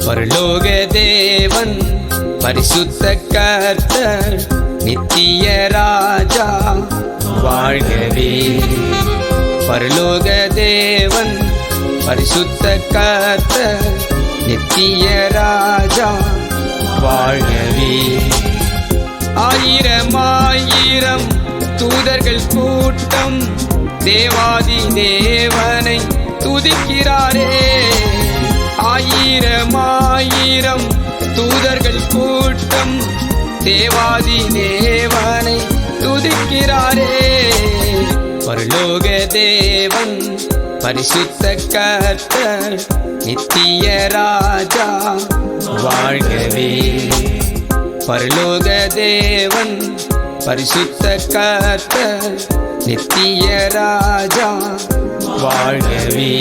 பரலோக தேவன் பரிசுத்த கர்த்தர் நித்திய ராஜா வாழ்கவே. பரலோக தேவன் பரிசுத்த கர்த்தர் நித்திய ராஜா வாழ்கவே. ஆயிரம் ஆயிரம் தூதர்கள் கூட்டம் தேவாதி தேவனை துதிக்கிறாரே. ஆயிரம் ஆயிரம் தூதர்கள் கூட்டம் தேவாதி தேவனை துதிக்கிறாரே. பரலோக தேவன் பரிசுத்த கர்த்தர் நித்திய ராஜா வாழ்கவே. பரலோக தேவன் பரிசுத்த கர்த்தர் நித்திய ராஜா வாழ்கவே.